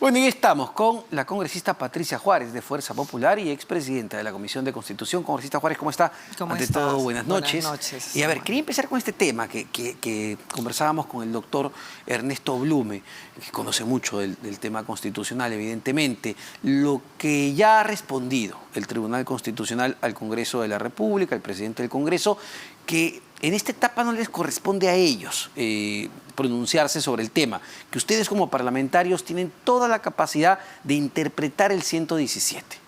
Bueno, y estamos con la congresista Patricia Juárez, de Fuerza Popular y expresidenta de la Comisión de Constitución. Congresista Juárez, ¿cómo está? ¿Cómo Ante estás? todo, buenas noches. Buenas noches. Y a ver, quería empezar con este tema que conversábamos con el doctor Ernesto Blume, que conoce mucho del tema constitucional, evidentemente. Lo que ya ha respondido el Tribunal Constitucional al Congreso de la República, al presidente del Congreso, que en esta etapa no les corresponde a ellos pronunciarse sobre el tema, que ustedes como parlamentarios tienen toda la capacidad de interpretar el 117.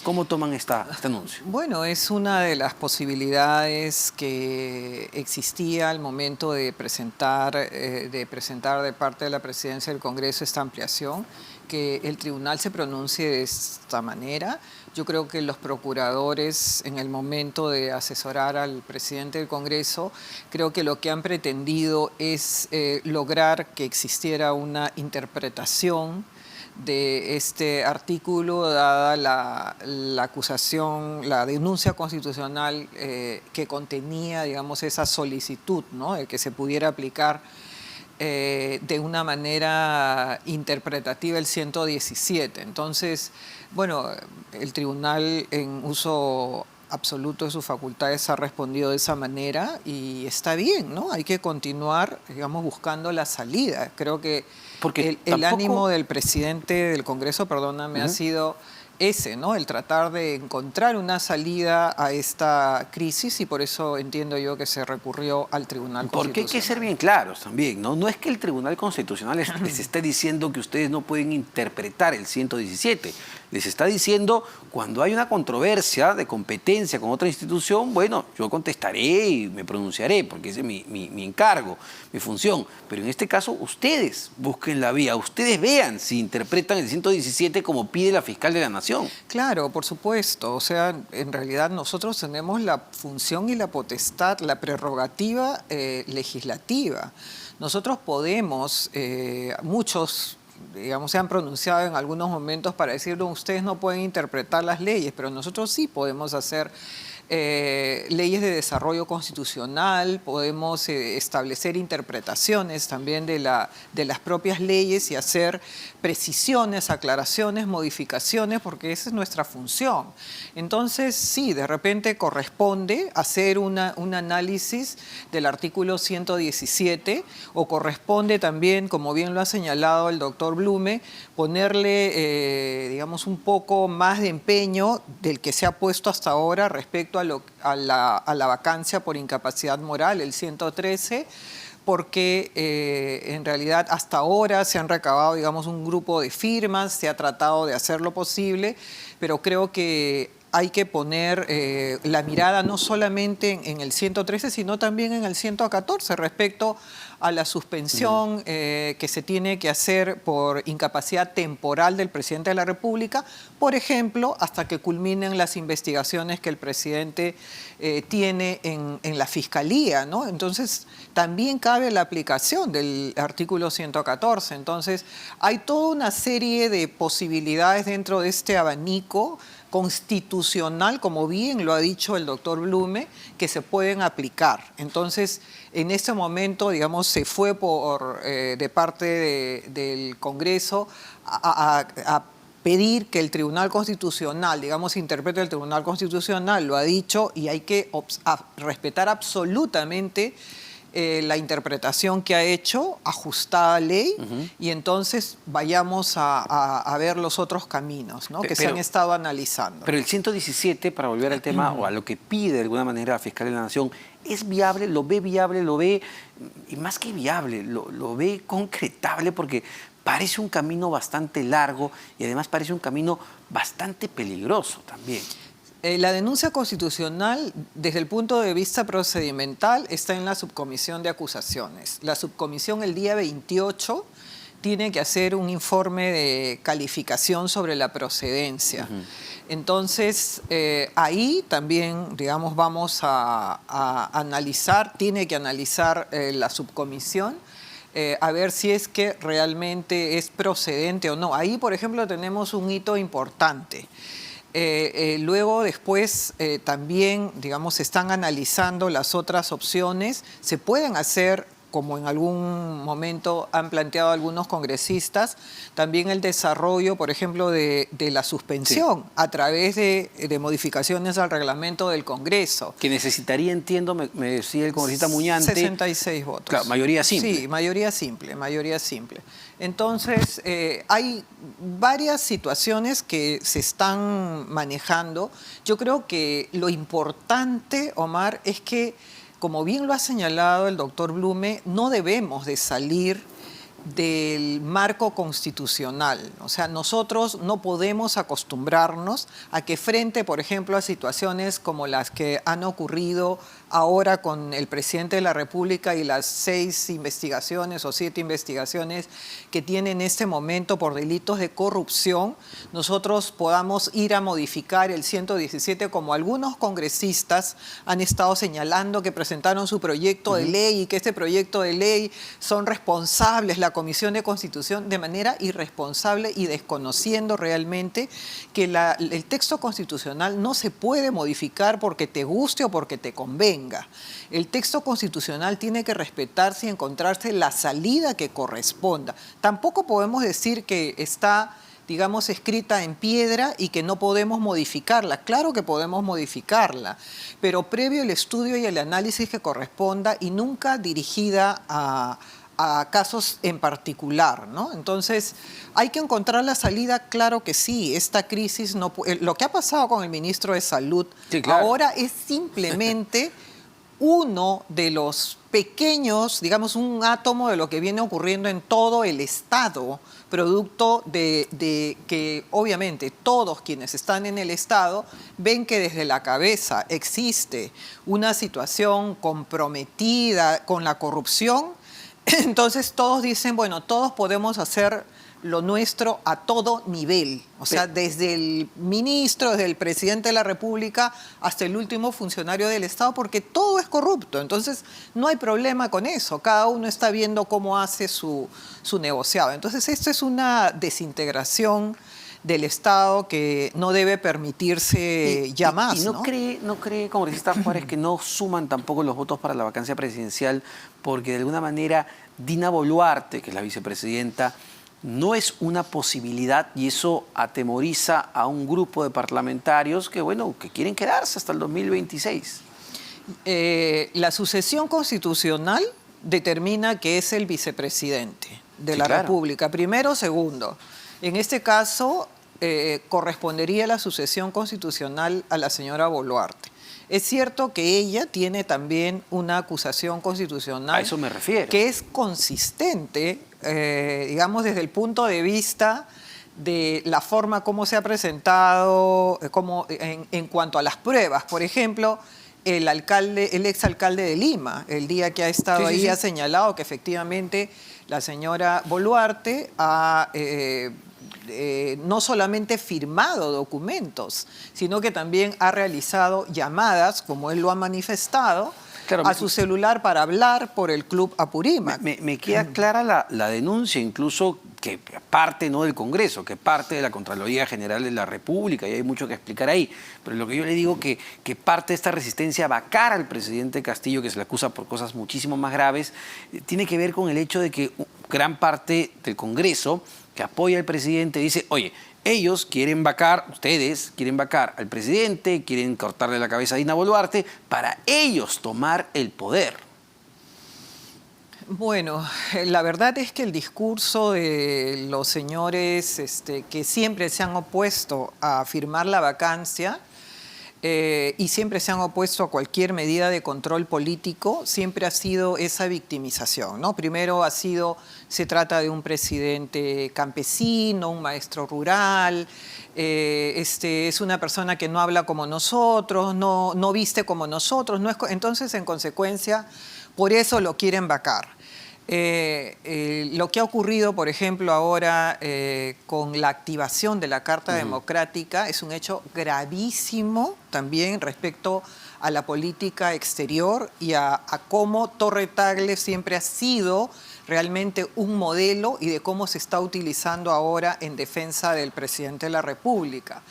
¿Cómo toman este anuncio? Bueno, es una de las posibilidades que existía al momento de presentar de parte de la Presidencia del Congreso esta ampliación, que el tribunal se pronuncie de esta manera. Yo creo que los procuradores, en el momento de asesorar al presidente del Congreso, creo que lo que han pretendido es lograr que existiera una interpretación de este artículo, dada la acusación, la denuncia constitucional que contenía, digamos, esa solicitud, ¿no?, de que se pudiera aplicar de una manera interpretativa el 117. Entonces, bueno, el tribunal en uso absoluto de sus facultades ha respondido de esa manera y está bien, ¿no? Hay que continuar, digamos, buscando la salida. Creo que el ánimo del presidente del Congreso, perdóname, ha sido ese, ¿no? El tratar de encontrar una salida a esta crisis, y por eso entiendo yo que se recurrió al Tribunal Constitucional. Porque hay que ser bien claros también, ¿no? No es que el Tribunal Constitucional les esté diciendo que ustedes no pueden interpretar el 117. Les está diciendo, cuando hay una controversia de competencia con otra institución, bueno, yo contestaré y me pronunciaré, porque ese es mi encargo, mi función. Pero en este caso, ustedes busquen la vía, ustedes vean si interpretan el 117 como pide la fiscal de la Nación. Claro, por supuesto. O sea, en realidad nosotros tenemos la función y la potestad, la prerrogativa legislativa. Nosotros podemos, muchos, digamos, se han pronunciado en algunos momentos para decir, no, ustedes no pueden interpretar las leyes, pero nosotros sí podemos hacer leyes de desarrollo constitucional, podemos establecer interpretaciones también de las propias leyes y hacer precisiones, aclaraciones, modificaciones, porque esa es nuestra función. Entonces, sí, de repente corresponde hacer un análisis del artículo 117, o corresponde también, como bien lo ha señalado el doctor Blume, ponerle, digamos, un poco más de empeño del que se ha puesto hasta ahora respecto a la vacancia por incapacidad moral, el 113, porque en realidad hasta ahora se han recabado, digamos, un grupo de firmas, se ha tratado de hacer lo posible, pero creo que hay que poner la mirada no solamente en el 113, sino también en el 114 respecto a la suspensión que se tiene que hacer por incapacidad temporal del presidente de la República, por ejemplo, hasta que culminen las investigaciones que el presidente tiene en la Fiscalía, ¿no? Entonces, también cabe la aplicación del artículo 114. Entonces, hay toda una serie de posibilidades dentro de este abanico constitucional, como bien lo ha dicho el doctor Blume, que se pueden aplicar. Entonces, en este momento, digamos, se fue de parte del Congreso a pedir que el Tribunal Constitucional, digamos, interprete el Tribunal Constitucional, lo ha dicho, y hay que respetar absolutamente la interpretación que ha hecho, ajustada a ley, y entonces vayamos a ver los otros caminos, ¿no?, que se han estado analizando. Pero el 117, para volver al tema, o a lo que pide de alguna manera la fiscal de la Nación, ¿es viable? ¿Lo ve viable? ¿Lo ve, y más que viable, lo ve concretable? Porque parece un camino bastante largo y además parece un camino bastante peligroso también. La denuncia constitucional, desde el punto de vista procedimental, está en la subcomisión de acusaciones. La subcomisión el día 28 tiene que hacer un informe de calificación sobre la procedencia. Entonces, ahí también, digamos, vamos a analizar, tiene que analizar la subcomisión, a ver si es que realmente es procedente o no. Ahí, por ejemplo, tenemos un hito importante. Luego, después, también, digamos, se están analizando las otras opciones. Se pueden hacer como en algún momento han planteado algunos congresistas, también el desarrollo, por ejemplo, de la suspensión a través de modificaciones al reglamento del Congreso. Que necesitaría, entiendo, me decía el congresista Muñante... 66 votos. Claro, mayoría simple. Sí, mayoría simple, mayoría simple. Entonces, hay varias situaciones que se están manejando. Yo creo que lo importante, Omar, es que, como bien lo ha señalado el doctor Blume, no debemos de salir del marco constitucional. O sea, nosotros no podemos acostumbrarnos a que frente, por ejemplo, a situaciones como las que han ocurrido ahora con el presidente de la República y las 6 investigaciones o 7 investigaciones que tiene en este momento por delitos de corrupción, nosotros podamos ir a modificar el 117 como algunos congresistas han estado señalando que presentaron su proyecto de ley y que este proyecto de ley son responsables la Comisión de Constitución de manera irresponsable y desconociendo realmente que el texto constitucional no se puede modificar porque te guste o porque te convenga. El texto constitucional tiene que respetarse y encontrarse la salida que corresponda. Tampoco podemos decir que está, digamos, escrita en piedra y que no podemos modificarla. Claro que podemos modificarla, pero previo el estudio y el análisis que corresponda y nunca dirigida a casos en particular, ¿no? Entonces, ¿hay que encontrar la salida? Claro que sí. Esta crisis, lo que ha pasado con el ministro de Salud sí, claro, ahora es simplemente uno de los pequeños, digamos, un átomo de lo que viene ocurriendo en todo el Estado, producto de que obviamente todos quienes están en el Estado ven que desde la cabeza existe una situación comprometida con la corrupción. Entonces todos dicen, bueno, todos podemos hacer lo nuestro a todo nivel, o sea, desde el ministro, desde el presidente de la República hasta el último funcionario del Estado, porque todo es corrupto, entonces no hay problema con eso, cada uno está viendo cómo hace su negociado. Entonces esto es una desintegración del Estado que no debe permitirse ya más. ¿Y no cree, congresista Juárez, que no suman tampoco los votos para la vacancia presidencial? Porque de alguna manera Dina Boluarte, que es la vicepresidenta, no es una posibilidad y eso atemoriza a un grupo de parlamentarios que, bueno, que quieren quedarse hasta el 2026. La sucesión constitucional determina que es el vicepresidente de la claro. República, primero o segundo. En este caso, correspondería la sucesión constitucional a la señora Boluarte. Es cierto que ella tiene también una acusación constitucional. A eso me refiero. Que es consistente, digamos, desde el punto de vista de la forma como se ha presentado, en cuanto a las pruebas. Por ejemplo, el exalcalde de Lima, el día que ha estado ahí, ha señalado que efectivamente la señora Boluarte ha no solamente firmado documentos, sino que también ha realizado llamadas, como él lo ha manifestado, claro, a su celular para hablar por el Club Apurímac. Me queda clara la denuncia, incluso que parte no del Congreso, que parte de la Contraloría General de la República, y hay mucho que explicar ahí. Pero lo que yo le digo que parte de esta resistencia a vacar al presidente Castillo, que se le acusa por cosas muchísimo más graves, tiene que ver con el hecho de que gran parte del Congreso que apoya al presidente dice, oye, ellos quieren vacar, ustedes quieren vacar al presidente, quieren cortarle la cabeza a Dina Boluarte para ellos tomar el poder. Bueno, la verdad es que el discurso de los señores que siempre se han opuesto a firmar la vacancia y siempre se han opuesto a cualquier medida de control político, siempre ha sido esa victimización, ¿no? Primero se trata de un presidente campesino, un maestro rural, es una persona que no habla como nosotros, no viste como nosotros, entonces en consecuencia por eso lo quieren vacar. Lo que ha ocurrido, por ejemplo, ahora con la activación de la Carta Democrática es un hecho gravísimo también respecto a la política exterior y a cómo Torre Tagle siempre ha sido realmente un modelo y de cómo se está utilizando ahora en defensa del presidente de la República.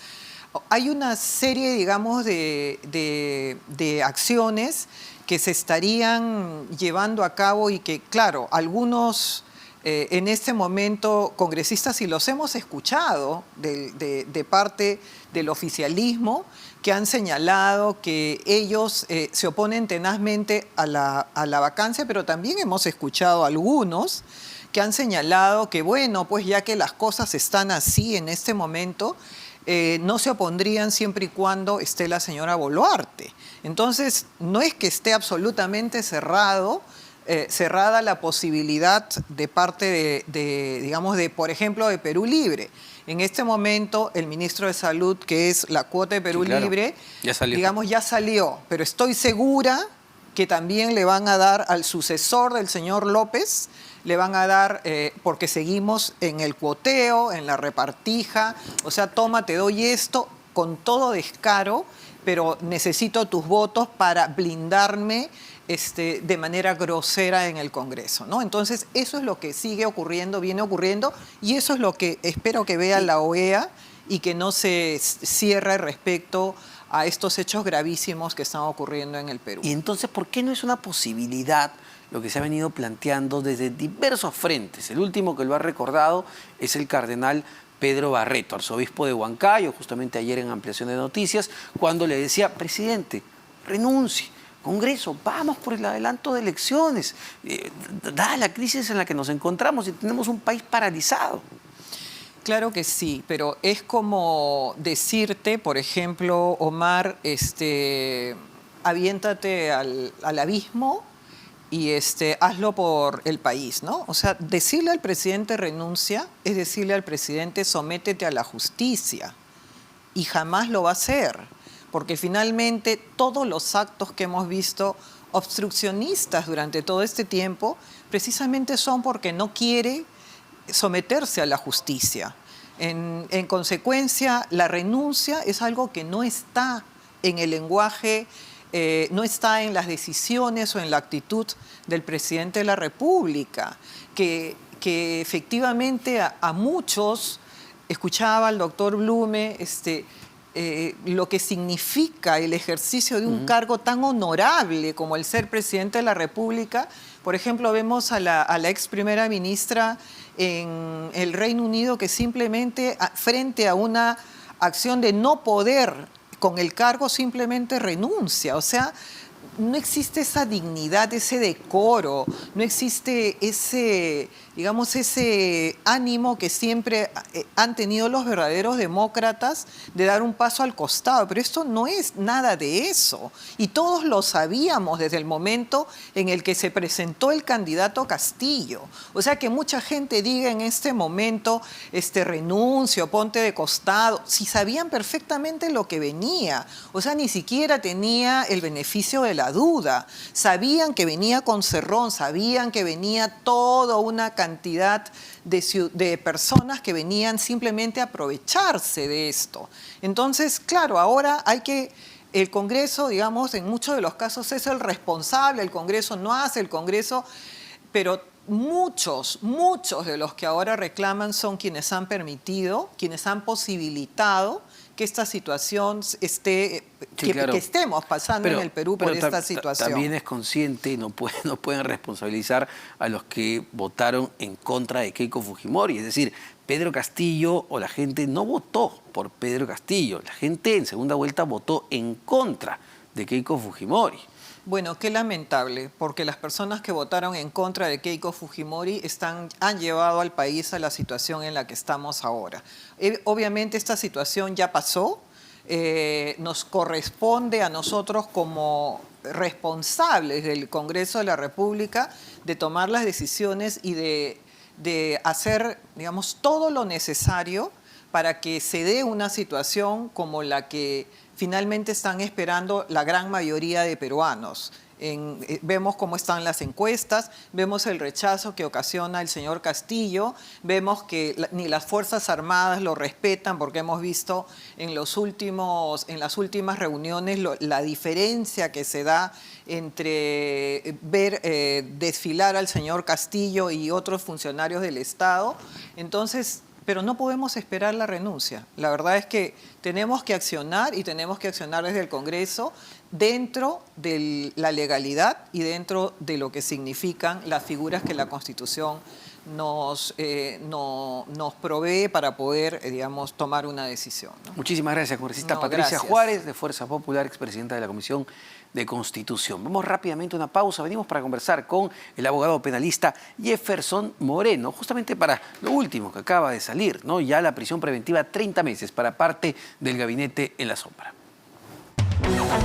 Hay una serie, digamos, de acciones que se estarían llevando a cabo y que, claro, algunos en este momento congresistas, y los hemos escuchado de parte del oficialismo, que han señalado que ellos se oponen tenazmente a la vacancia, pero también hemos escuchado a algunos que han señalado que, bueno, pues ya que las cosas están así en este momento, no se opondrían siempre y cuando esté la señora Boluarte. Entonces, no es que esté absolutamente cerrada la posibilidad de parte digamos, por ejemplo, de Perú Libre. En este momento, el ministro de Salud, que es la cuota de Perú Libre, ya salió. Digamos, ya salió, pero estoy segura que también le van a dar al sucesor del señor López, le van a dar, porque seguimos en el cuoteo, en la repartija, o sea, toma, te doy esto con todo descaro, pero necesito tus votos para blindarme de manera grosera en el Congreso, ¿no? Entonces, eso es lo que sigue ocurriendo, viene ocurriendo, y eso es lo que espero que vea la OEA y que no se cierre respecto a estos hechos gravísimos que están ocurriendo en el Perú. Y entonces, ¿por qué no es una posibilidad lo que se ha venido planteando desde diversos frentes? El último que lo ha recordado es el cardenal Pedro Barreto, arzobispo de Huancayo, justamente ayer en Ampliación de Noticias, cuando le decía, presidente, renuncie. Congreso, vamos por el adelanto de elecciones, dada la crisis en la que nos encontramos y tenemos un país paralizado. Claro que sí, pero es como decirte, por ejemplo, Omar, aviéntate al abismo y hazlo por el país, ¿no? O sea, decirle al presidente renuncia es decirle al presidente sométete a la justicia, y jamás lo va a hacer, porque finalmente todos los actos que hemos visto obstruccionistas durante todo este tiempo precisamente son porque no quiere someterse a la justicia. En consecuencia, la renuncia es algo que no está en el lenguaje, no está en las decisiones o en la actitud del presidente de la República, que efectivamente a muchos, escuchaba al doctor Blume, lo que significa el ejercicio de un cargo tan honorable como el ser presidente de la República. Por ejemplo, vemos a la ex primera ministra en el Reino Unido que simplemente frente a una acción de no poder con el cargo simplemente renuncia. O sea, no existe esa dignidad, ese decoro, no existe ese, digamos, ese ánimo que siempre han tenido los verdaderos demócratas de dar un paso al costado. Pero esto no es nada de eso. Y todos lo sabíamos desde el momento en el que se presentó el candidato Castillo. O sea, que mucha gente diga en este momento, renuncio, ponte de costado, si sabían perfectamente lo que venía. O sea, ni siquiera tenía el beneficio de la duda. Sabían que venía con Cerrón, sabían que venía toda una cantidad de personas que venían simplemente a aprovecharse de esto. Entonces, claro, ahora el Congreso, digamos, en muchos de los casos es el responsable, el Congreso no hace, el Congreso, pero muchos de los que ahora reclaman son quienes han permitido, quienes han posibilitado que esta situación que estemos pasando en el Perú por esta situación. También es consciente y no pueden responsabilizar a los que votaron en contra de Keiko Fujimori. Es decir, Pedro Castillo o la gente no votó por Pedro Castillo. La gente en segunda vuelta votó en contra de Keiko Fujimori. Bueno, qué lamentable, porque las personas que votaron en contra de Keiko Fujimori han llevado al país a la situación en la que estamos ahora. Obviamente esta situación ya pasó, nos corresponde a nosotros como responsables del Congreso de la República de tomar las decisiones y de hacer, digamos, todo lo necesario para que se dé una situación como la que finalmente están esperando la gran mayoría de peruanos. Vemos cómo están las encuestas, vemos el rechazo que ocasiona el señor Castillo, vemos que ni las Fuerzas Armadas lo respetan, porque hemos visto en las últimas reuniones la diferencia que se da entre ver desfilar al señor Castillo y otros funcionarios del Estado. Entonces, pero no podemos esperar la renuncia. La verdad es que Tenemos que accionar y tenemos que accionar desde el Congreso dentro de la legalidad y dentro de lo que significan las figuras que la Constitución nos provee para poder, digamos, tomar una decisión, ¿no? Muchísimas gracias, congresista No, Patricia gracias. Juárez, de Fuerza Popular, expresidenta de la Comisión de Constitución. Vamos rápidamente a una pausa. Venimos para conversar con el abogado penalista Jefferson Moreno, justamente para lo último que acaba de salir, ¿no? Ya la prisión preventiva 30 meses para parte del gabinete en la sombra.